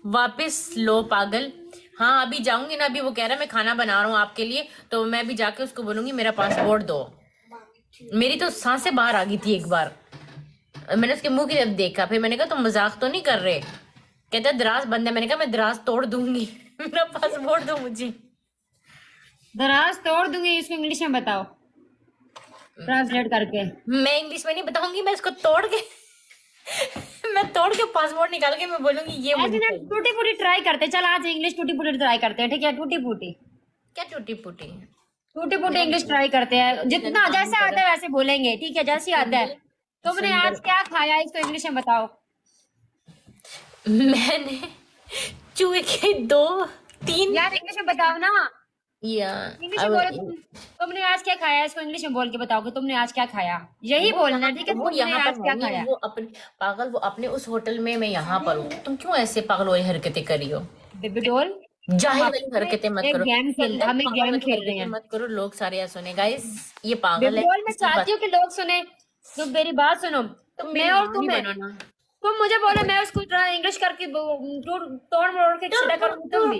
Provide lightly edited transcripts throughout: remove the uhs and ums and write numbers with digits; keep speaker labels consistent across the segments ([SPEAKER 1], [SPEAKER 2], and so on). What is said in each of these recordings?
[SPEAKER 1] वापस लो पागल। हाँ अभी जाऊंगी ना, अभी वो कह रहा है मैं खाना बना रहा हूँ आपके लिए, तो मैं भी जाके उसको बोलूंगी मेरा पासपोर्ट दो। मेरी तो सांसें बाहर आ गई थी एक बार, मैंने उसके मुंह की तरफ देखा, फिर मैंने कहा तुम मजाक तो नहीं कर रहे? कहता दराज बंद है। मैंने कहा मैं दराज तोड़ दूंगी मेरा पासपोर्ट दो मुझे।
[SPEAKER 2] दराज तोड़ दूंगी, इसको इंग्लिश में बताओ ट्रांसलेट करके।
[SPEAKER 1] मैं इंग्लिश में नहीं बताऊंगी, मैं इसको तोड़ के मैं तोड़ के पासपोर्ट निकाल के मैं बोलूंगी ये मुझे
[SPEAKER 2] ऐसे ना
[SPEAKER 1] चाहिए।
[SPEAKER 2] टूटी फूटी ट्राई करते हैं। चल आज इंग्लिश टूटी फूटी ट्राई करते हैं, ठीक है? टूटी फूटी
[SPEAKER 1] क्या टूटी फूटी?
[SPEAKER 2] टूटी फूटी इंग्लिश ट्राई करते हैं, जितना जैसे आता है वैसे बोलेंगे, ठीक है? जैसे आता है। तुमने आज क्या खाया, इसको इंग्लिश में बताओ।
[SPEAKER 1] मैंने चूहे के 2-3
[SPEAKER 2] यार इंग्लिश में बताओ ना,
[SPEAKER 1] या
[SPEAKER 2] इंग्लिश में बोलो तुमने आज क्या खाया, इसको इंग्लिश में बोल के बताओ कि तुमने आज क्या खाया। यही बोलना है, ठीक है?
[SPEAKER 1] वो
[SPEAKER 2] तुमने
[SPEAKER 1] यहाँ
[SPEAKER 2] आज
[SPEAKER 1] पर
[SPEAKER 2] क्या
[SPEAKER 1] नहीं,
[SPEAKER 2] खाया।
[SPEAKER 1] वो अपने पागल, वो अपने उस होटल में, मैं यहाँ पर हूँ। तुम क्यों ऐसे पागल वाली हरकतें करी हो?
[SPEAKER 2] बेबी डॉल,
[SPEAKER 1] जाहिल वाली हरकतें मत
[SPEAKER 2] एक
[SPEAKER 1] करो,
[SPEAKER 2] गेम खेल, हम एक
[SPEAKER 1] पागल
[SPEAKER 2] गेम
[SPEAKER 1] वाली
[SPEAKER 2] खेल रहे
[SPEAKER 1] हरकतें
[SPEAKER 2] हैं।
[SPEAKER 1] मत करो, लोग सारे यहाँ सुने। गाइस ये पागल
[SPEAKER 2] बेबी
[SPEAKER 1] है,
[SPEAKER 2] डॉल, मैं
[SPEAKER 1] इसकी बात
[SPEAKER 2] चाहती हूँ कि लोग सुने, तो मेरी बात सुनो।
[SPEAKER 1] तुम
[SPEAKER 2] मैं
[SPEAKER 1] मेरी
[SPEAKER 2] और
[SPEAKER 1] माँ नहीं
[SPEAKER 2] तुम्हें,
[SPEAKER 1] बनो ना।
[SPEAKER 2] तुम मुझे बोलो, मैं उसको इंग्लिश करके तोड़ मरोड़ के सीधा करूँ, तुम भी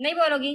[SPEAKER 2] नहीं बोलोगी?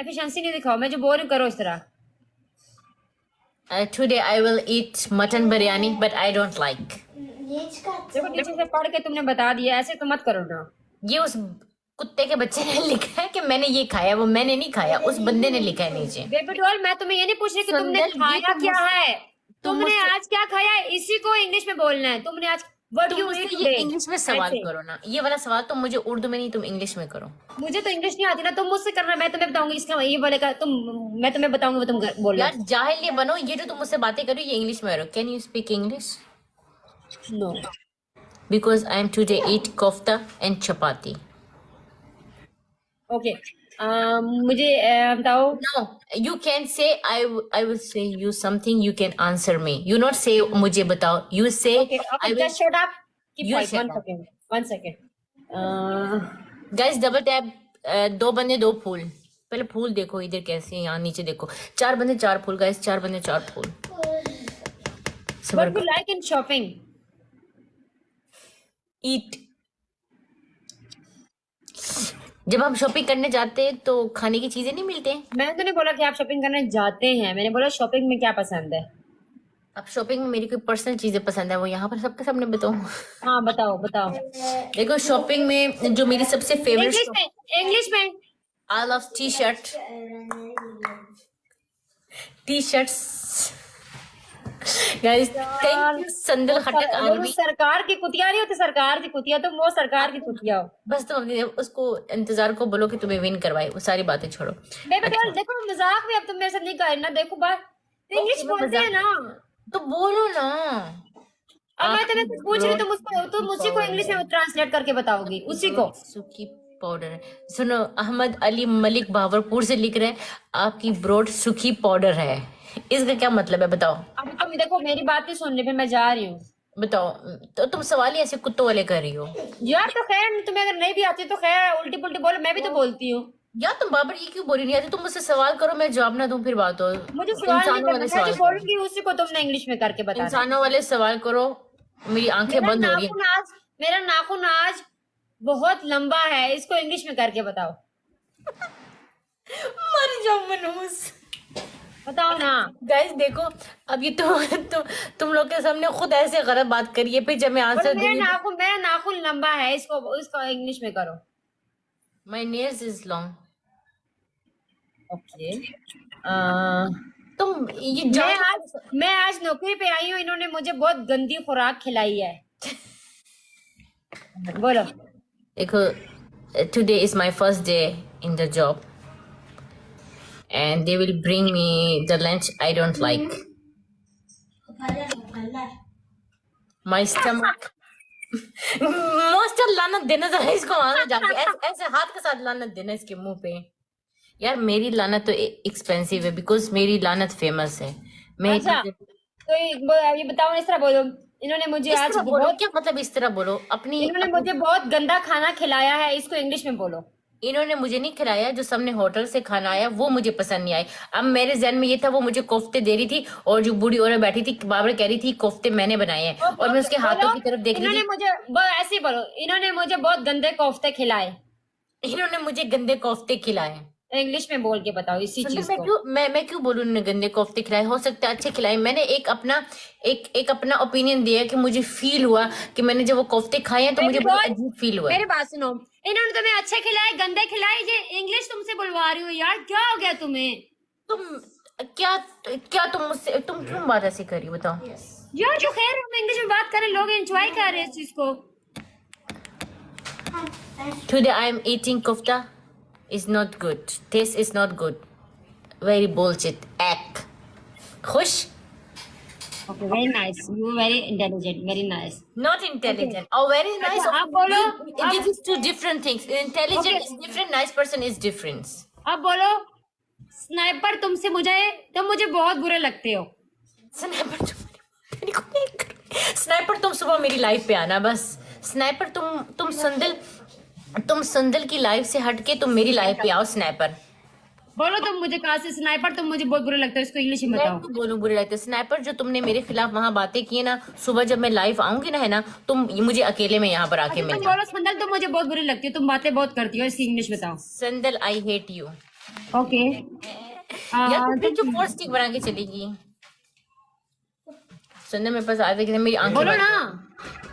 [SPEAKER 2] एफिशिएंसी नहीं दिखाओ। मैं जो बोल रही हूँ करो इस तरह।
[SPEAKER 1] Today I will eat mutton biryani but I don't like.
[SPEAKER 2] देखो नीचे से पढ़ के तुमने बता दिया, ऐसे तो मत करो ना।
[SPEAKER 1] ये उस कुत्ते के बच्चे ने लिखा है कि मैंने ये खाया, वो मैंने नहीं खाया, उस बंदे ने लिखा है नीचे।
[SPEAKER 2] बेबी डॉल, मैं तुम्हें ये नहीं पूछ रही कि तुमने
[SPEAKER 1] संदल, ये
[SPEAKER 2] खाया
[SPEAKER 1] तुम
[SPEAKER 2] क्या है,
[SPEAKER 1] तुम
[SPEAKER 2] तुमने
[SPEAKER 1] मुझसे
[SPEAKER 2] आज क्या खाया, इसी को इंग्लिश में बोलना है। तुमने आज व्हाट
[SPEAKER 1] तुम
[SPEAKER 2] यू
[SPEAKER 1] मुझसे
[SPEAKER 2] ईट
[SPEAKER 1] ये
[SPEAKER 2] टुडे,
[SPEAKER 1] इंग्लिश में सवाल
[SPEAKER 2] ऐसे।
[SPEAKER 1] करो ना, ये वाला सवाल तुम मुझे उर्दू में नहीं, तुम इंग्लिश में करो।
[SPEAKER 2] मुझे तो इंग्लिश नहीं आती ना, तुम मुझसे करना, मैं तुम्हें बताऊंगी इसका ये बोलेगा तुम, मैं तुम्हें बताऊंगी वो तुम बोलो।
[SPEAKER 1] यार जाहिल ये बनो, ये जो तुम मुझसे बातें कर रही हो ये इंग्लिश में करो। Can you speak English?
[SPEAKER 2] No.
[SPEAKER 1] Because I am today eat kofta and chapati.
[SPEAKER 2] Okay, मुझे बताओ।
[SPEAKER 1] No, you can say I will say you something. You can answer me. You not say मुझे बताओ. You say
[SPEAKER 2] okay okay,
[SPEAKER 1] I will.
[SPEAKER 2] Just shut up, keep
[SPEAKER 1] You
[SPEAKER 2] quite,
[SPEAKER 1] shut
[SPEAKER 2] one
[SPEAKER 1] up.
[SPEAKER 2] Second, one second.
[SPEAKER 1] Guys double tap. 2 बंदे 2 फूल। पहले फूल देखो इधर कैसे हैं, यहाँ नीचे देखो। 4 बंदे 4 फूल। गाइस 4 बंदे 4 फूल। सबर
[SPEAKER 2] what you like in shopping?
[SPEAKER 1] Eat. जब हम शॉपिंग करने जाते हैं तो खाने की चीजें नहीं मिलते हैं।
[SPEAKER 2] मैंने तो नहीं बोला कि आप शॉपिंग करने जाते हैं, मैंने बोला शॉपिंग में क्या पसंद है।
[SPEAKER 1] अब शॉपिंग में मेरी कोई पर्सनल चीजें पसंद है, वो यहाँ पर सबके सामने बताऊँ?
[SPEAKER 2] हाँ बताओ बताओ।
[SPEAKER 1] देखो शॉपिंग में जो मेरी सबसे फेवरेट,
[SPEAKER 2] इंग्लिश में, इंग्लिश में।
[SPEAKER 1] I love T shirt, T shirts. Guys thank you संदल खटक
[SPEAKER 2] वो
[SPEAKER 1] आलवी।
[SPEAKER 2] सरकार की कुतिया नहीं होती, सरकार की कुतिया, तुम वो सरकार की कुतिया हो।
[SPEAKER 1] बस तुम अपने उसको इंतजार को बोलो कि तुम्हें विन करवाए, वो सारी बातें छोड़ो।
[SPEAKER 2] बेबी डॉल देखो, मजाक भी अब तुम मेरे साथ नहीं करना। देखो बात, इंग्लिश बोलते हैं ना,
[SPEAKER 1] तो बोलो ना।
[SPEAKER 2] अब मैं तुम्हें कुछ पूछ रही हूँ, तुम उसको, तुम उसी को इंग्लिश में ट्रांसलेट करके बताओगी, उसी को।
[SPEAKER 1] सूखी पाउडर है। सुनो, अहमद अली मलिक भावरपुर से लिख रहे हैं आपकी ब्रोड सूखी पाउडर है, इसका क्या मतलब है बताओ?
[SPEAKER 2] अब तुम देखो मेरी बात नहीं सुन रही, फिर मैं जा रही हूँ।
[SPEAKER 1] बताओ। तो तुम सवाल ही ऐसे कुत्तों वाले कर रही हो
[SPEAKER 2] यार। तो खैर तुम्हें अगर नहीं भी आती तो खैर उल्टी पुल्टी बोलो, मैं भी तो बोलती हूँ।
[SPEAKER 1] यार। तुम बाबर ये क्यों बोली नहीं आती? तुम मुझसे सवाल करो, मैं जवाब ना दूं, फिर बात हो।
[SPEAKER 2] मुझे सवाल नहीं
[SPEAKER 1] इंसानों
[SPEAKER 2] करना,
[SPEAKER 1] वाले
[SPEAKER 2] मैं
[SPEAKER 1] सवाल
[SPEAKER 2] जो बोलूंगी उसी को तुमने इंग्लिश में करके
[SPEAKER 1] करो,
[SPEAKER 2] बताना।
[SPEAKER 1] इंसानों वाले सवाल करो। मेरी आंखें बंद हो रही है।
[SPEAKER 2] मेरा नाखून आज बहुत लंबा है, इसको इंग्लिश में करके बताओ।
[SPEAKER 1] मर जाओ मनहूस।
[SPEAKER 2] बताओ ना।
[SPEAKER 1] गाइस देखो, अब ये तुम लोग के सामने खुद ऐसे गलत बात करिए, फिर जब मैं आंसर दूंगी।
[SPEAKER 2] मेरा नाखून लंबा है, इसको इंग्लिश में करो।
[SPEAKER 1] My nails is long.
[SPEAKER 2] Okay.
[SPEAKER 1] तुम ये
[SPEAKER 2] मैं आज नौकरी पे आई हूँ, इन्होंने मुझे बहुत गंदी खुराक खिलाई है। बोलो।
[SPEAKER 1] देखो, today is my first day in the job and they will bring me the lunch I don't like. My stomach. Master लानत देना जरा इसको वहां जाके, ऐसे हाथ के साथ लानत देना इसके मुंह पे। यार मेरी लानत तो एक्सपेंसिव है, बिकॉज मेरी लानत फेमस है। मैं
[SPEAKER 2] अच्छा, तो ये बताओ, इस तरह बोलो, इन्होंने मुझे
[SPEAKER 1] इस
[SPEAKER 2] आज
[SPEAKER 1] तरह बोलो,
[SPEAKER 2] बहुत
[SPEAKER 1] क्या मतलब इस तरह बोलो अपनी।
[SPEAKER 2] इन्होंने मुझे बहुत गंदा खाना खिलाया है, इसको इंग्लिश में बोलो।
[SPEAKER 1] इन्होंने मुझे नहीं खिलाया, जो सबने होटल से खाना आया वो मुझे पसंद नहीं आए। अब मेरे जहन में ये था वो मुझे कोफ्ते दे रही थी, और जो बूढ़ी औरत बैठी थी बाबर कह रही थी कोफ्ते मैंने बनाए हैं, और मैं उसके हाथों की तरफ देख रही
[SPEAKER 2] इन्होंने
[SPEAKER 1] थी।
[SPEAKER 2] मुझे ऐसे ही बोलो, इन्होंने मुझे बहुत गंदे कोफ्ते खिलाए।
[SPEAKER 1] इन्होंने मुझे गंदे कोफ्ते खिलाए।
[SPEAKER 2] इंग्लिश में बोल के बताओ इसी
[SPEAKER 1] संदीप,
[SPEAKER 2] चीज
[SPEAKER 1] मैं
[SPEAKER 2] को।
[SPEAKER 1] क्यों मैं क्यों बोलूं इन्होंने गंदे कोफ्ते खिलाए, हो सकता है अच्छे खिलाए। मैंने एक अपना ओपिनियन दिया कि मुझे फील हुआ कि मैंने जब वो कोफ्ते खाए हैं तो मुझे
[SPEAKER 2] बेबी
[SPEAKER 1] बड़ा
[SPEAKER 2] डॉल,
[SPEAKER 1] अजीब फील हुआ है।
[SPEAKER 2] मेरी बात सुनो, इन्होंने तुम्हें अच्छे खिलाए गंदे खिलाए, ये इंग्लिश तुमसे बुलवा रही हो यार, क्या हो गया तुम्हें?
[SPEAKER 1] तुम क्या क्या तुम मुझसे, तुम क्यों बात ऐसे करी बताओ।
[SPEAKER 2] यार जो खैर हम इंग्लिश में बात करें, लोग एंजॉय कर रहे हैं इस चीज को।
[SPEAKER 1] Today I am eating kofta. Is not good. Taste is not good. Very bullshit. Egg. खुश?
[SPEAKER 2] Okay, very nice, you very intelligent, very nice.
[SPEAKER 1] Not intelligent. Oh, very nice.
[SPEAKER 2] अच्छा, आप बोलो,
[SPEAKER 1] This is two different things. Intelligent is different. Nice person is different.
[SPEAKER 2] अब बोलो, sniper तुम मुझे बहुत बुरे लगते हो।
[SPEAKER 1] स्नाइपर तुम सुबह मेरी लाइफ पे आना बस। स्नाइपर तुम संदल की लाइफ से हटके तुम मेरी लाइफ पे आओ स्नाइपर।
[SPEAKER 2] बोलो तुम मुझे कहा से, स्नाइपर तुम मुझे बहुत बुरे लगते हो, इसको इंग्लिश में
[SPEAKER 1] मैं
[SPEAKER 2] बताओ।
[SPEAKER 1] तो बोलूं बुरे लगते स्नाइपर, जो तुमने मेरे खिलाफ वहां बातें की है ना, सुबह जब मैं लाइव आऊंगी ना, है ना, तुम मुझे अकेले में यहाँ पर आके
[SPEAKER 2] तुम
[SPEAKER 1] मिलना।
[SPEAKER 2] बोलो संदल तुम मुझे बहुत बुरी लगती हो, तुम बातें बहुत करती हो, इसकी इंग्लिश बताओ।
[SPEAKER 1] संदल आई हेट यू।
[SPEAKER 2] ओके,
[SPEAKER 1] यार तुम जो फोर्स स्टिक बना के चलेगी। संदल मेरे पास आते कि मेरी आंखें
[SPEAKER 2] बोलो
[SPEAKER 1] बंद
[SPEAKER 2] ना,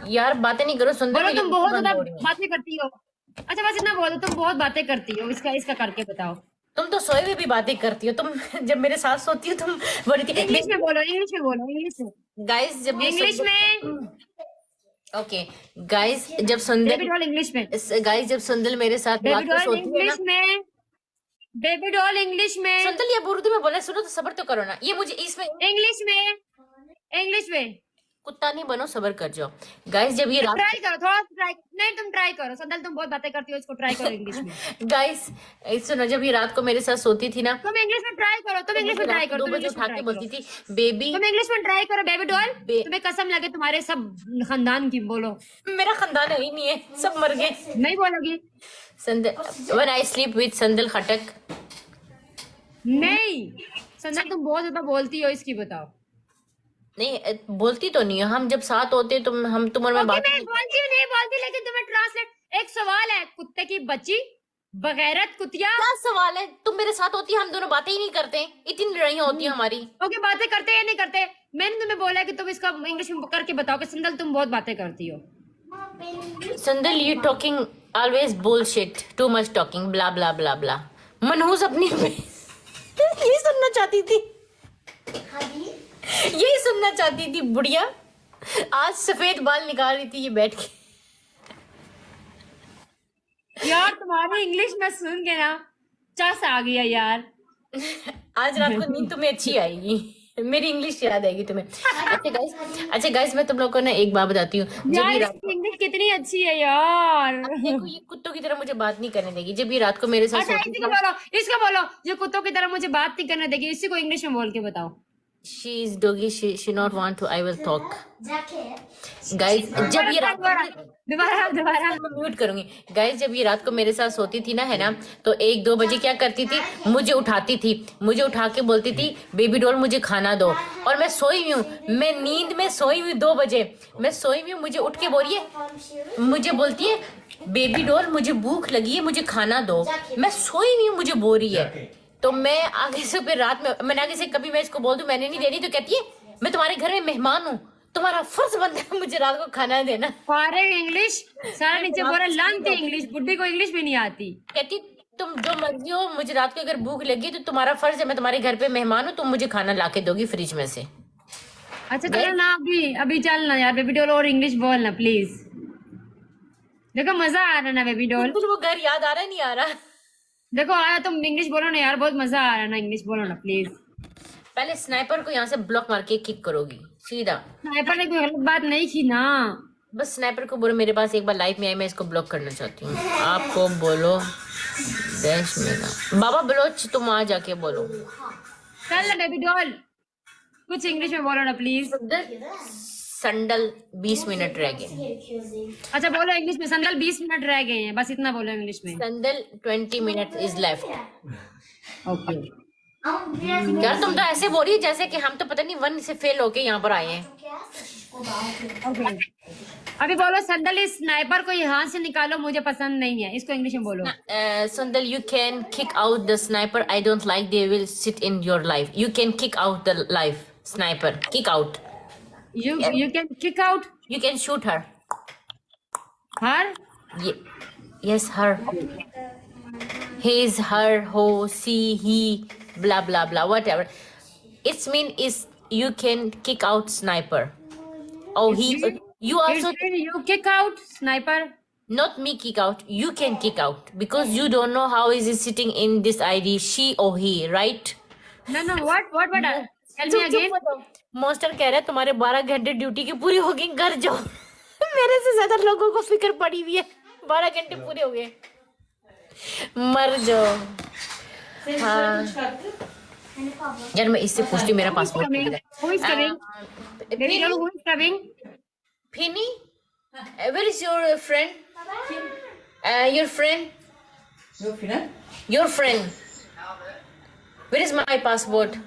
[SPEAKER 1] हो। यार बातें नहीं करो संदल,
[SPEAKER 2] बोलो
[SPEAKER 1] मेरी
[SPEAKER 2] तुम
[SPEAKER 1] आंखें
[SPEAKER 2] बहुत
[SPEAKER 1] बंद
[SPEAKER 2] ज्यादा
[SPEAKER 1] हो रही हैं।
[SPEAKER 2] बातें करती हो। अच्छा बस इतना बोलो, तुम बहुत बातें करती हो, इसका करके बताओ।
[SPEAKER 1] तुम तो सोए हुए भी बातें करती हो। तुम जब मेरे साथ सोती हो तुम बड़ी थी।
[SPEAKER 2] इंग्लिश में बोलो, इंग्लिश में बोलो, इंग्लिश में,
[SPEAKER 1] गाइस जब ये
[SPEAKER 2] इंग्लिश में।
[SPEAKER 1] ओके गाइस, जब संदल
[SPEAKER 2] बेबी डॉल इंग्लिश में,
[SPEAKER 1] गाइस जब संदल मेरे साथ रात
[SPEAKER 2] बेबी
[SPEAKER 1] को
[SPEAKER 2] डॉल
[SPEAKER 1] सोती है ना,
[SPEAKER 2] इंग्लिश में, बेबी डॉल इंग्लिश में,
[SPEAKER 1] संदल ये उर्दू में बोले, सुनो तो सबर तो करो ना। ये मुझे इसमें
[SPEAKER 2] इंग्लिश में, इंग्लिश में।
[SPEAKER 1] कुत्ता नहीं बनो, सबर कर जाओ। गाइस जब ये रात,
[SPEAKER 2] ट्राई करो, थोड़ा ट्राई, नहीं तुम ट्राई करो संदल, तुम बहुत बातें करती हो, इसको ट्राई करो इंग्लिश में।
[SPEAKER 1] गाइस सुनो, जब ये रात को मेरे साथ सोती थी ना,
[SPEAKER 2] तुम इंग्लिश में ट्राई करो, तुम इंग्लिश में ट्राई करो,
[SPEAKER 1] 2
[SPEAKER 2] तुम
[SPEAKER 1] बजे
[SPEAKER 2] इंग्लिश में
[SPEAKER 1] उठा
[SPEAKER 2] ट्राई
[SPEAKER 1] के
[SPEAKER 2] करो,
[SPEAKER 1] बोलती थी बेबी।
[SPEAKER 2] तुम इंग्लिश में ट्राई करो बेबी डॉल।
[SPEAKER 1] बे-
[SPEAKER 2] तुम्हें कसम लगे तुम्हारे सब खानदान की, बोलो।
[SPEAKER 1] मेरा खानदान है ही नहीं है, सब मर गए।
[SPEAKER 2] नहीं बोलोगी?
[SPEAKER 1] संदल व्हेन आई स्लीप विद संदल खटक।
[SPEAKER 2] नहीं संदल, तुम बहुत ज्यादा बोलती हो, इसकी बताओ।
[SPEAKER 1] नहीं बोलती तो नहीं है, हम जब साथ होते तो हम तुम और मैं
[SPEAKER 2] ओके,
[SPEAKER 1] बात
[SPEAKER 2] मैं बोलती हूँ नहीं बोलती, लेकिन तुम्हें ट्रांसलेट। एक सवाल है, कुत्ते की बच्ची, बगैरत कुतिया।
[SPEAKER 1] क्या सवाल है, तुम मेरे साथ होती है हम दोनों बातें ही नहीं करते, इतनी लड़ाइयाँ होती हैं हमारी।
[SPEAKER 2] ओके, बातें करते हैं या नहीं करते? मैंने तुम्हें बोला है कि तुम इसका इंग्लिश में करके बताओ कि संदल तुम बहुत बातें करती हो।
[SPEAKER 1] संदल you talking always bullshit, too much talking, blah blah blah blah. मनहूस अपनी यही सुनना चाहती थी, यही सुनना चाहती थी बुढ़िया। आज सफेद बाल निकाल रही थी ये बैठ के।
[SPEAKER 2] यार तुम्हारी इंग्लिश में सुन के ना चस आ गया यार।
[SPEAKER 1] आज रात को नींद तुम्हें अच्छी आएगी, मेरी इंग्लिश याद आएगी तुम्हें। अच्छा गाइस मैं तुम लोगों को ना एक बात बताती हूँ। जब
[SPEAKER 2] यार
[SPEAKER 1] ये रात
[SPEAKER 2] इसकी इंग्लिश कितनी अच्छी है यार।
[SPEAKER 1] देखो, ये कुत्तों की तरह मुझे बात नहीं करने देगी। जब ये रात को मेरे साथ
[SPEAKER 2] अच्छा
[SPEAKER 1] सोती
[SPEAKER 2] इसी
[SPEAKER 1] थी,
[SPEAKER 2] को बोलो, इसको बोलो, जो कुत्तों की तरह मुझे बात नहीं करने देगी, इसी को इंग्लिश में बोल के बताओ।
[SPEAKER 1] she is doggy, she not want to, I will talk. Guys जब ये रात
[SPEAKER 2] दोबारा
[SPEAKER 1] म्यूट करूंगी। गाइस जब ये रात को मेरे साथ सोती थी ना, है ना, तो 1-2 बजे क्या करती थी, मुझे उठाती थी, मुझे उठा के बोलती थी बेबी डॉल मुझे खाना दो। और मैं सोई हुई हूँ, मैं नींद में सोई हुई, 2 बजे मैं सोई हुई हूँ, मुझे उठ के बोल रही है, मुझे बोलती है बेबी डॉल मुझे भूख लगी है, मुझे खाना दो। मैं सोई हुई हूँ, मुझे बोल रही है। तो मैं आगे से फिर रात में मैंने आगे से कभी मैं इसको बोल दूं मैंने नहीं देनी, तो कहती है मैं तुम्हारे घर में मेहमान हूँ, तुम्हारा फर्ज बनता है मुझे रात को खाना देना।
[SPEAKER 2] सारे इंग्लिश सारा नीचे बोला, लानती इंग्लिश, बुड्ढी को इंग्लिश भी नहीं आती।
[SPEAKER 1] कहती तुम जो मर्जी हो, मुझे रात को अगर भूख लगी तो तुम्हारा फर्ज है, मैं तुम्हारे घर पे मेहमान हूँ, तुम मुझे खाना ला के दोगी फ्रिज में से।
[SPEAKER 2] अच्छा चलो ना, अभी चल ना यार बेबी डॉल, और इंग्लिश बोलना प्लीज। देखो मजा आ रहा ना बेबी डॉल,
[SPEAKER 1] तुझे वो घर याद आ रहा है नहीं आ रहा?
[SPEAKER 2] देखो आया, तुम इंग्लिश बोलो ना यार, बहुत मजा आ रहा है ना, इंग्लिश बोलो ना प्लीज।
[SPEAKER 1] पहले स्नाइपर को यहाँ से ब्लॉक मार के किक करोगी सीधा।
[SPEAKER 2] स्नाइपर ने कोई गलत बात नहीं की ना।
[SPEAKER 1] बस स्नाइपर को बोलो मेरे पास एक बार लाइफ में आई, मैं इसको ब्लॉक करना चाहती हूँ। आपको बोलो डैश मेरा बाबा बलोच, तुम आ जाके बोलो।
[SPEAKER 2] चल ना बेबी डॉल, कुछ इंग्लिश में बोलो ना प्लीज।
[SPEAKER 1] संडल 20 मिनट रह गए।
[SPEAKER 2] अच्छा बोलो इंग्लिश में, संदल 20 मिनट रह गए हैं, बस इतना बोलो इंग्लिश में।
[SPEAKER 1] संडल 20 मिनट इज लेफ्ट।
[SPEAKER 2] ओके
[SPEAKER 1] यार तुम तो ऐसे बोल रही है जैसे कि हम तो पता नहीं 1 से फेल होके यहाँ पर आए हैं।
[SPEAKER 2] ओके अभी बोलो संदल इस स्नाइपर को यहाँ से निकालो, मुझे पसंद नहीं है, इसको इंग्लिश में बोलो।
[SPEAKER 1] Sandal, you can kick out the sniper. I don't like they will sit in your life. You can kick out the life sniper. Kick out.
[SPEAKER 2] You can kick out
[SPEAKER 1] You can shoot her.
[SPEAKER 2] her.
[SPEAKER 1] Yes, her. His, her, ho, she, he, blah blah blah, whatever. Its mean is you can kick out sniper. Oh, he. You also
[SPEAKER 2] You kick out sniper.
[SPEAKER 1] not me kick out. You can kick out because you don't know how is he sitting in this ID. She or he, right?
[SPEAKER 2] No what tell me again.
[SPEAKER 1] Master कह रहा है तुम्हारे 12 घंटे duty की पूरी होगी, घर जाओ। मेरे से ज्यादा लोगों को फिक्र पड़ी हुई है, 12 घंटे पूरे हो गए, मर जाओ। हाँ यार मैं इससे पूछती हूँ मेरा passport
[SPEAKER 2] Who is coming? Baby girl, who is coming?
[SPEAKER 1] Finney, where is your friend? Your friend? Your friend? Where is my passport?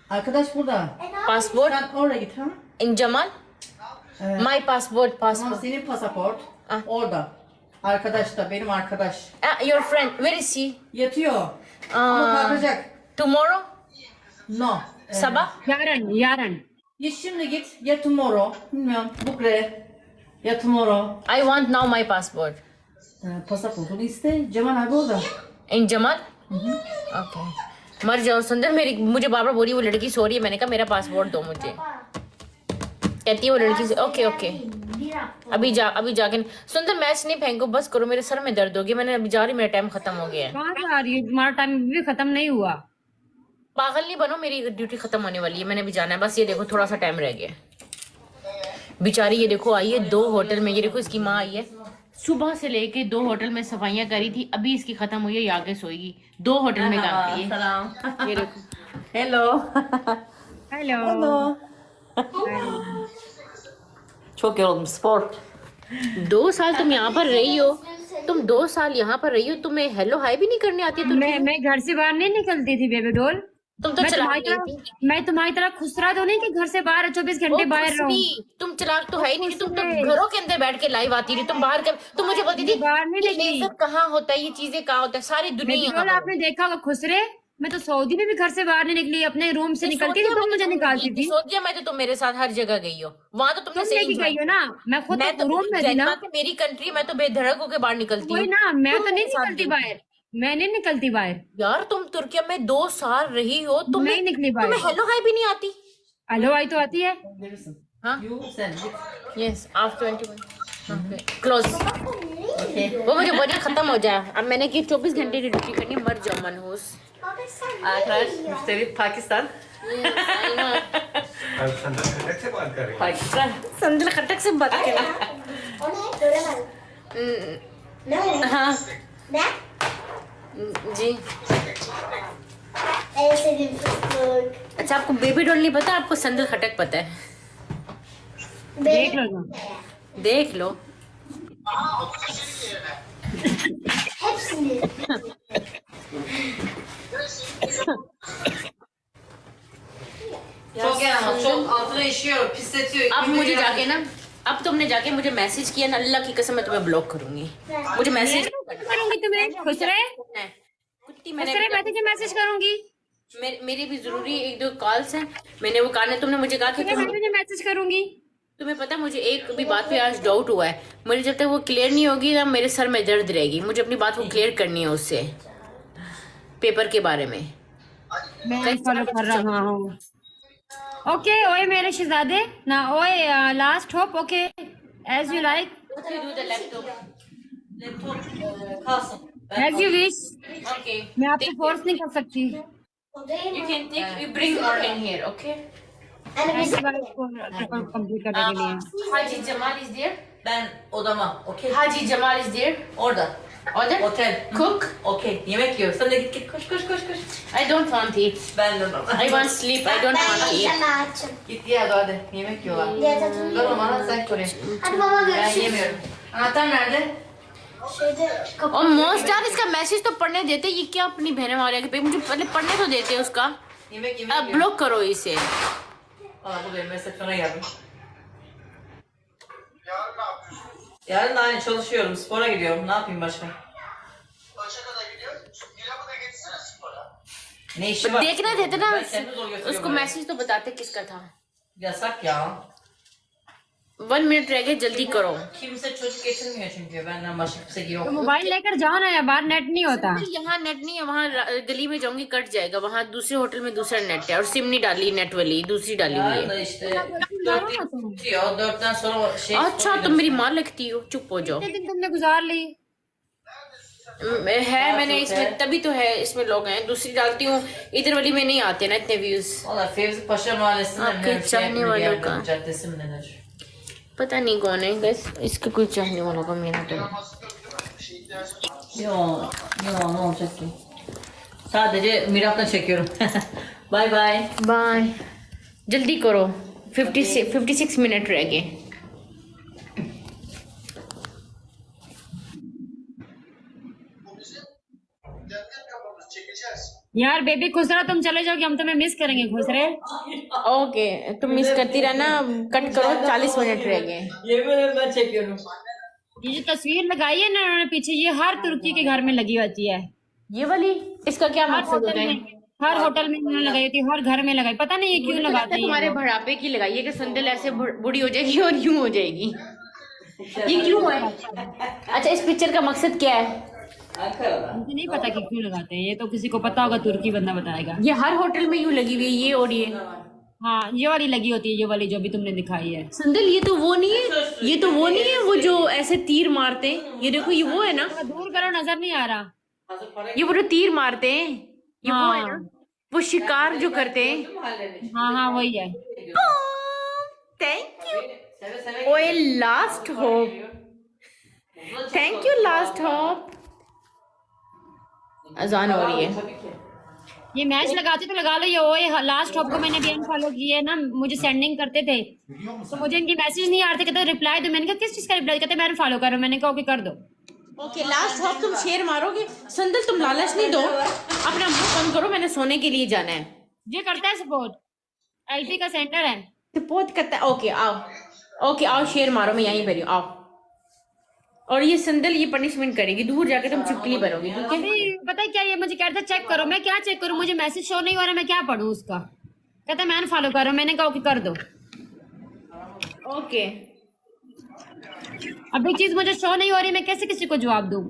[SPEAKER 3] Arkadaş burada.
[SPEAKER 1] Passport
[SPEAKER 3] Sen oraya git ha.
[SPEAKER 1] in Jamal? My passport,
[SPEAKER 3] Ama
[SPEAKER 1] passport.
[SPEAKER 3] senin pasaport
[SPEAKER 1] Ah.
[SPEAKER 3] orada. Arkadaş da benim arkadaş.
[SPEAKER 1] Your friend, where is she?
[SPEAKER 3] Yatıyor. Ama kalkacak.
[SPEAKER 1] Tomorrow?
[SPEAKER 3] No.
[SPEAKER 1] Sabah?
[SPEAKER 2] Yarın.
[SPEAKER 3] Ya şimdi git ya tomorrow. Bilmiyorum. Bukre. Ya tomorrow.
[SPEAKER 1] I want now my passport.
[SPEAKER 3] Pasaportunu iste. Cemal abi orada.
[SPEAKER 1] In Jamal? Okay. मर जाओ सुंदर, मेरी मुझे बार बार बोली वो लड़की सो रही है, मैंने कहा मेरा पासपोर्ट दो मुझे, कहती है वो लड़की से ओके ओके अभी जाके सुंदर मैच नहीं फेंको, बस करो, मेरे सर में दर्द होगी, मैंने अभी जा रही, मेरा टाइम खत्म हो गया है।
[SPEAKER 2] कहाँ से आ रही है? तुम्हारा टाइम भी खत्म नहीं हुआ।
[SPEAKER 1] पागल नहीं बनो, मेरी ड्यूटी खत्म होने वाली है, मैंने अभी जाना है, बस ये देखो थोड़ा सा टाइम रह गया। बेचारी ये देखो आई है 2 होटल में, ये देखो इसकी माँ आई है, सुबह से लेके 2 होटल में सफाइयाँ करी थी, अभी इसकी खत्म हुई है, ये आगे सोएगी। 2 होटल में काम की है। ये देखो
[SPEAKER 3] Hello. Çok yoruldum spor.
[SPEAKER 1] 2 साल तुम यहाँ पर रही हो, तुम 2 साल यहाँ पर रही हो, तुम्हें हेलो हाय भी नहीं करने आती है?
[SPEAKER 2] मैं घर से बाहर नहीं निकलती थी बेबी डॉल।
[SPEAKER 1] तुम तो चलाक थी।
[SPEAKER 2] मैं तुम्हारी तरह खुसरा तो नहीं कि घर से बाहर 24 घंटे बाहर रहूं।
[SPEAKER 1] तुम चलाक तो है ही नहीं, तुम तो घरों के अंदर बैठ के लाइव आती रही, तुम बाहर कर, तुम मुझे बोलती थी
[SPEAKER 2] बाहर नहीं निकली।
[SPEAKER 1] लेजर कहाँ होता है, ये चीजें कहाँ होता है, सारी दुनिया
[SPEAKER 2] बेबी
[SPEAKER 1] यहाँ
[SPEAKER 2] डॉल आपने देखा होगा खुसरे, मैं तो सऊदी में भी घर से बाहर नहीं निकली, अपने रूम से निकलती थी तो मुझे निकालती थी।
[SPEAKER 1] सोचिए मैं तो तुम मेरे साथ हर जगह गई हो, वहाँ तो तुमने
[SPEAKER 2] तुम लेके गई हो ना, मैं खुद तो रूम में थी ना।
[SPEAKER 1] मेरी कंट्री, मैं तो बेधड़क होके बाहर निकलती
[SPEAKER 2] वही
[SPEAKER 1] हूँ
[SPEAKER 2] ना, मैं तो नहीं निकलती बाहर, मैं नहीं निकलती बाहर
[SPEAKER 1] यार। तुम तुर्की में 2 साल रही हो, तुम
[SPEAKER 2] नहीं निकली बाहर।
[SPEAKER 1] तुम्हें हेलो हाय भी नहीं आती?
[SPEAKER 2] हेलो आई तो आती है।
[SPEAKER 1] हाँ
[SPEAKER 3] You sen git.
[SPEAKER 1] Yes after 21 close. वो मुझे बोलिए खत्म हो जाए, अब मैंने की 24 घंटे की ड्यूटी करनी, मर जाओ मनहूस।
[SPEAKER 3] Arkadaş müşteri Pakistan.
[SPEAKER 4] से बात कर रही
[SPEAKER 3] Pakistan.
[SPEAKER 1] संदल खटक से बात करें। हाँ जी। अच्छा आपको बेबी डॉल नहीं पता, आपको संदल खटक पता है?
[SPEAKER 2] देख लो ना।
[SPEAKER 1] देख लो।
[SPEAKER 3] Çok yaramaz. Çok altına işiyor. Pisletiyor.
[SPEAKER 1] अब मुझे जाके ना, अब तुमने जाके मुझे मैसेज किया ना, अल्लाह की कसम मैं तुम्हें ब्लॉक करूंगी। मुझे मैसेज
[SPEAKER 2] करूंगी तुम्हें खुसरे,
[SPEAKER 1] कुत्ती मैंने
[SPEAKER 2] खुसरे मैं तुझे मैसेज करूंगी।
[SPEAKER 1] मेरी भी जरूरी 1-2 कॉल्स हैं, मैंने वो कहा, तुमने मुझे कहा कि
[SPEAKER 2] मैं तुझे मैसेज करूंगी।
[SPEAKER 1] तुम्हें पता है मुझे एक भी बात पे आज डाउट हुआ है, मुझे जब तक वो क्लियर नहीं होगी ना मेरे सर में दर्द रहेगी, मुझे अपनी बात को क्लियर करनी है उससे, पेपर के बारे में।
[SPEAKER 2] मैं फॉलो कर रहा हूँ। ओके ओए मेरे शहजादे ना, ओए last hope, okay as you like,
[SPEAKER 3] Kalsın.
[SPEAKER 2] As you wish.
[SPEAKER 1] Okay
[SPEAKER 2] मैं आपको फोर्स नहीं कर सकती।
[SPEAKER 1] You can take, you bring all in here, okay.
[SPEAKER 2] Complete करने के लिए
[SPEAKER 1] हाजी जमाल is there,
[SPEAKER 3] Ben odama. Okey.
[SPEAKER 1] हाजी जमाल is there,
[SPEAKER 3] Orada.
[SPEAKER 1] Order?
[SPEAKER 3] Otel.
[SPEAKER 1] Cook?
[SPEAKER 3] Okey. Yemek yiyoruz. Sen de git koş koş koş koş.
[SPEAKER 1] I don't want to eat.
[SPEAKER 3] Ben de.
[SPEAKER 1] I want sleep. I don't want to eat.
[SPEAKER 5] Sana açım.
[SPEAKER 3] Git ye hadi. Yemek yiyorlar.
[SPEAKER 5] Diyet atın.
[SPEAKER 3] Ver bana sen konuyu.
[SPEAKER 5] Hadi baba
[SPEAKER 3] Ben
[SPEAKER 5] görüşürüz.
[SPEAKER 3] yemiyorum. Anahtar nerede?
[SPEAKER 5] Şeyde kapı.
[SPEAKER 1] और most यार इसका message तो पढ़ने देते, ये क्या अपनी बहन वाले के पे मुझे पहले पढ़ने तो देते उसका।
[SPEAKER 3] Yemek
[SPEAKER 1] अब
[SPEAKER 3] yiyorum.
[SPEAKER 1] ब्लॉक करो इसे।
[SPEAKER 3] Valla buradayım. Resepsiyona geldim. Yarın da aynı çalışıyorum. Spora gidiyorum. Ne yapayım başka?
[SPEAKER 4] Başa kadar gidiyor. Pilavı da getirsene spora.
[SPEAKER 3] Ne işi var?
[SPEAKER 1] देखना देते ना
[SPEAKER 3] Ben kendi zor götürüyorum
[SPEAKER 1] उसको
[SPEAKER 3] oraya.
[SPEAKER 1] मैसेज तो बताते किसका था।
[SPEAKER 3] Yasak ya.
[SPEAKER 1] 1 मिनट रह गए, जल्दी करो।
[SPEAKER 3] Kimse çocuk getirmiyor çünkü. Benden başka kimse yok.
[SPEAKER 2] तो मोबाइल लेकर जाओ ना यार, बाहर नेट नहीं होता।
[SPEAKER 1] यहाँ नेट नहीं है, वहाँ गली में जाऊंगी कट जाएगा, वहाँ दूसरे होटल में दूसरा नेट है और सिम नहीं डाली, नेट वाली दूसरी डाली हुई
[SPEAKER 3] Yarın da
[SPEAKER 1] है।
[SPEAKER 3] işte 4 bitiyor. 4'ten sonra şey...
[SPEAKER 1] अच्छा तुम मेरी माँ लगती हो, चुप हो जाओ।
[SPEAKER 2] कितने दिन तुमने गुजार ली?
[SPEAKER 1] है मैंने इसमें, तभी तो है इसमें लोग हैं, दूसरी डालती हूँ इधर वाली में नहीं आते ना इतने views.
[SPEAKER 3] Valla Fevzi Paşa Mahallesi'nde
[SPEAKER 1] आपके चाहने वालों का।
[SPEAKER 3] Caddesi mi nedir?
[SPEAKER 1] पता नहीं कौन है बस, इसका कोई चाहने वालों का मेरा तो।
[SPEAKER 3] Yo, ne olacak ki? Sadece Mirat'la çekiyorum. Bye bye.
[SPEAKER 1] Bye, जल्दी करो। 56 मिनट रह गए।
[SPEAKER 4] Devlet kafamız çekeceğiz.
[SPEAKER 2] यार बेबी खुसरा, तुम चले जाओगे, हम तुम्हें मिस करेंगे खुसरे।
[SPEAKER 1] ओके तुम मिस करती रहना, कट करो, 40 मिनट रह गए।
[SPEAKER 3] Yemin ederim ben çekiyorum.
[SPEAKER 2] ये जो तस्वीर लगाई है ना उन्होंने पीछे, ये हर तुर्की के घर में लगी होती है।
[SPEAKER 1] ये वाली, इसका क्या
[SPEAKER 2] हर
[SPEAKER 1] मकसद होता
[SPEAKER 2] होटल
[SPEAKER 1] है?
[SPEAKER 2] में, हर होटल में उन्होंने लगाई होती है, हर घर में लगाई। पता नहीं ये क्यों लगाते हैं ये
[SPEAKER 1] तुम्हारे
[SPEAKER 2] लोग।
[SPEAKER 1] बुढ़ापे की लगाई है कि संदल ऐसे बूढ़ी हो जाएगी और यूं हो जाएगी। ये क्यों है? अच्छा इस पिक्चर का मकसद क्या है?
[SPEAKER 3] Ankara'da.
[SPEAKER 2] मुझे नहीं पता कि क्यों लगाते हैं, ये तो किसी को पता होगा, तुर्की बंदा बताएगा।
[SPEAKER 1] ये हर होटल में यूं लगी हुई है, ये और ये।
[SPEAKER 2] हाँ ये वाली लगी होती है, ये वाली जो भी तुमने दिखाई है।
[SPEAKER 1] संदल ये तो वो नहीं है, ये तो वो नहीं है वो जो ऐसे तीर मारते हैं। ये देखो ये वो है ना,
[SPEAKER 2] दूर करो, नजर नहीं आ रहा।
[SPEAKER 3] Hazır para
[SPEAKER 1] ये वो जो तीर मारते हैं, ये वो है ना,
[SPEAKER 2] हाँ
[SPEAKER 1] वो शिकार जो करते हैं।
[SPEAKER 3] mahallenin.
[SPEAKER 2] हाँ हाँ वही है।
[SPEAKER 1] Thank you.
[SPEAKER 3] Seve seve
[SPEAKER 1] ओए last hope, thank you last hope. अजान हो रही है।
[SPEAKER 3] Tabii ki.
[SPEAKER 2] ये मैच लगाते तो लगा लो। ये ओए लास्ट हॉप को मैंने भी अनफॉलो किया है ना, मुझे सेंडिंग करते थे तो मुझे इनके मैसेज नहीं आ रहे थे, कहते रिप्लाई दो। मैंने कहा किस चीज का रिप्लाई? कहते मैं फॉलो कर रहा हूँ। मैंने कहा ओके कर दो।
[SPEAKER 1] ओके लास्ट हॉप तुम शेयर मारोगे। संदल तुम लालच नहीं दो, अपना मुंह बंद करो, मैंने सोने के लिए जाना है।
[SPEAKER 2] ये करता है सपोर्ट, एलपी का सेंटर है।
[SPEAKER 1] सपोर्ट करता है। ओके आओ, ओके आओ शेयर मारो, मैं यहीं पर हूँ, आओ। और ये संदल ये पनिशमेंट करेगी, दूर जाके तुम चुपकली बनोगी, ठीक है?
[SPEAKER 2] अभी पता है क्या, ये मुझे कह रहा था चेक करो। मैं क्या चेक करूँ, मुझे मैसेज शो नहीं हो रहा, मैं क्या पढूं उसका। कहता मैं फॉलो कर रहा हूँ। मैंने कहा ओके कर दो।
[SPEAKER 1] ओके
[SPEAKER 2] अब एक चीज मुझे शो नहीं हो रही, मैं कैसे किसी को जवाब दूँ?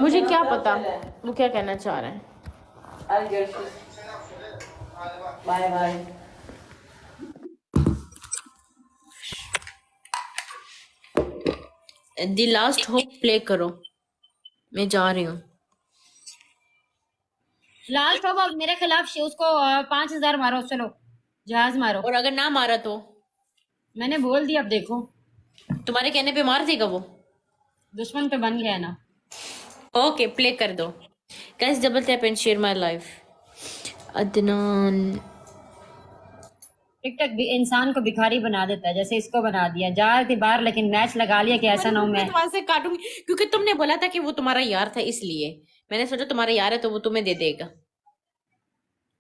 [SPEAKER 1] मुझे क्या पता वो क्या कहना चाह रहा है।
[SPEAKER 3] Hadi görüşürüz. Bye bye.
[SPEAKER 1] The last hope play करो, मैं जा रही हूँ।
[SPEAKER 2] लास्ट हॉप अब मेरे खिलाफ उसको 5000 मारो, चलो जहाज मारो।
[SPEAKER 1] और अगर ना मारा तो
[SPEAKER 2] मैंने बोल दिया, अब देखो
[SPEAKER 1] तुम्हारे कहने पे मार देगा वो।
[SPEAKER 2] दुश्मन पे बन गया ना।
[SPEAKER 1] ओके प्ले कर दो guys, double tap and share my life. Adnan
[SPEAKER 2] TikTok भी इंसान को भिखारी बना देता है, जैसे इसको बना दिया। जा रही थी बाहर लेकिन मैच लगा लिया कि ऐसा ना हो मैं
[SPEAKER 1] तुम्हारे से काटूंगी, क्योंकि तुमने बोला था कि वो तुम्हारा यार था, इसलिए मैंने सोचा तुम्हारा यार है तो वो तुम्हें दे देगा।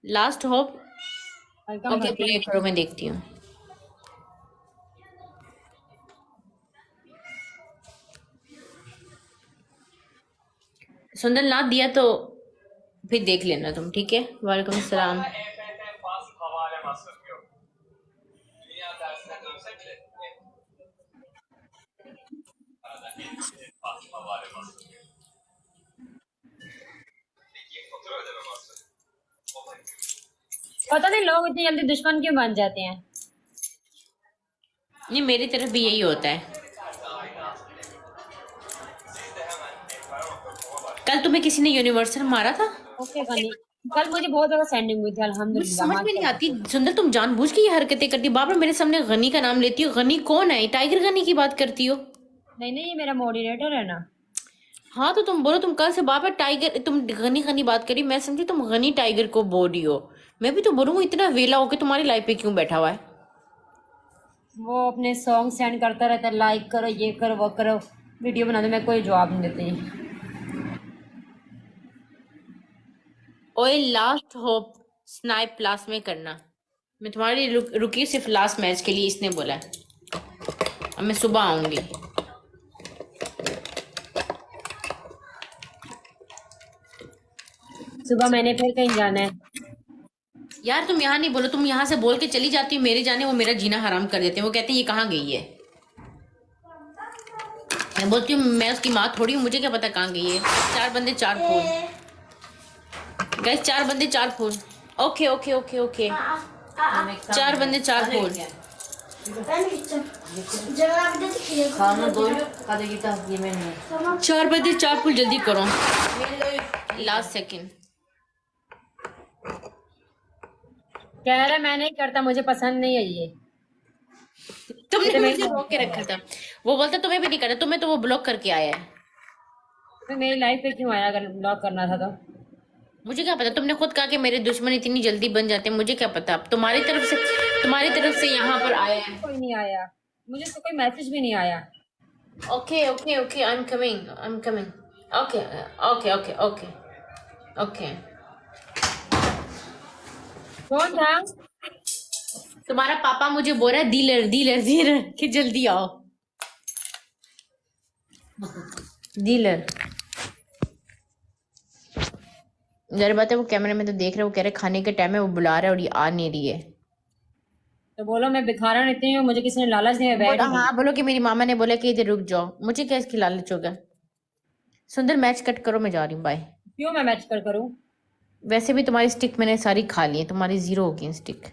[SPEAKER 1] लास्ट होप ओके प्ले करो, मैं देखती हूँ। सुंदर ना दिया तो फिर देख लेना तुम, ठीक है? वालेकुम सलाम।
[SPEAKER 2] पता नहीं लोग इतनी जल्दी दुश्मन क्यों बन जाते हैं।
[SPEAKER 1] नहीं मेरी तरफ भी यही होता है। कल तुम्हें किसी ने यूनिवर्सल मारा था?
[SPEAKER 2] ओके गनी, कल मुझे बहुत ज्यादा सेंडिंग हुई थी
[SPEAKER 1] मुझे
[SPEAKER 2] अल्हम्दुलिल्लाह।
[SPEAKER 1] समझ में नहीं आती सुंदर, तुम जानबूझ के ये हरकतें करती, बार बार मेरे सामने गनी का नाम लेती हो। गनी कौन है? टाइगर गनी की बात करती हो?
[SPEAKER 2] नहीं नहीं, ये मेरा मॉडरेटर है ना।
[SPEAKER 1] हाँ तो तुम बोलो, तुम कल से बार बार टाइगर, तुम गनी गनी बात करी, मैं समझी तुम गनी टाइगर को बोल रही हो। मैं भी तो बोलूँ इतना वेला होके तुम्हारी लाइफ पे क्यों बैठा हुआ है।
[SPEAKER 2] वो अपने सॉन्ग सेंड करता रहता है, लाइक करो, ये करो, वो करो, वीडियो बना दो, मैं कोई जवाब नहीं देती।
[SPEAKER 1] ओए लास्ट होप स्नाइप प्लस में करना, मैं तुम्हारी रुकी सिर्फ लास्ट मैच के लिए, इसने बोला है। अब मैं सुबह आऊंगी।
[SPEAKER 2] सुबह मैंने फिर कहीं जाना है।
[SPEAKER 1] यार तुम यहाँ नहीं बोलो, तुम यहाँ से बोल के चली जाती हो, मेरे जाने वो मेरा जीना हराम कर देते हैं। वो कहते हैं ये कहाँ गई है। मैं बोलती हूँ मैं उसकी माँ थोड़ी हूँ, मुझे क्या पता कहाँ गई है। 4 बंदे 4 फूल गाइस, 4 बंदे 4 फूल। ओके ओके ओके ओके, 4 बंदे 4 फूल।
[SPEAKER 5] Ben gideceğim. Celal abi dedi ki
[SPEAKER 3] Karnı doyuyor. Hadi git al yemeğini ye.
[SPEAKER 5] tamam.
[SPEAKER 1] 4 बंदे 4 फूल, जल्दी करो। Last second.
[SPEAKER 2] कह रहा मैं नहीं करता, मुझे पसंद नहीं है ये।
[SPEAKER 1] तुमने मुझे रोक के रखा था। वो बोलता तुम्हें भी नहीं करता, तुम्हें तो वो ब्लॉक करके आया है।
[SPEAKER 2] तो मेरी लाइफ पे क्यों आया अगर ब्लॉक करना था तो?
[SPEAKER 1] मुझे क्या पता, तुमने खुद कहा कि मेरे दुश्मन इतनी जल्दी बन जाते हैं। मुझे क्या पता, अब तुम्हारी तरफ से यहाँ पर आया है।
[SPEAKER 2] कोई नहीं आया, मुझे तो कोई मैसेज भी नहीं आया।
[SPEAKER 1] Okay okay okay, I am coming. Okay okay okay okay okay.
[SPEAKER 2] कौन था?
[SPEAKER 1] तुम्हारा पापा मुझे बोल रहा है डीलर कि जल्दी आओ। डीलर जरा बात है, वो कैमरे में तो देख रहे, वो कह रहे खाने के टाइम है, वो बुला रहा है और ये आ नहीं रही है।
[SPEAKER 2] तो बोलो मैं भिखारन इतनी हूँ, मुझे किसी ने लालच दिया, बैठ गई।
[SPEAKER 1] हाँ बोलो कि मेरी मामा ने बोला कि इधर रुक जाओ। मुझे क्या इसकी लालच होगा। सुंदर मैच कट करो, मैं जा रही हूँ, बाय।
[SPEAKER 2] क्यों मैं मैच कर करूँ?
[SPEAKER 1] वैसे भी तुम्हारी स्टिक मैंने सारी खा ली है, तुम्हारी 0 होगी स्टिक।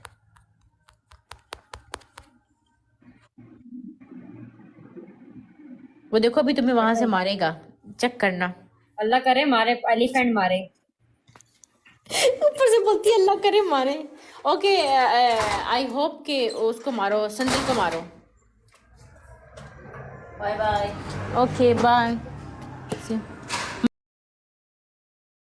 [SPEAKER 1] वो देखो अभी तुम्हें वहां से मारेगा, चेक करना।
[SPEAKER 2] अल्लाह करे मारे, एलिफेंट मारे।
[SPEAKER 1] ऊपर से बोलती है अल्लाह करे मारे। ओके आई होप कि उसको मारो, संजय को मारो।
[SPEAKER 3] Bye bye.
[SPEAKER 1] Okay bye.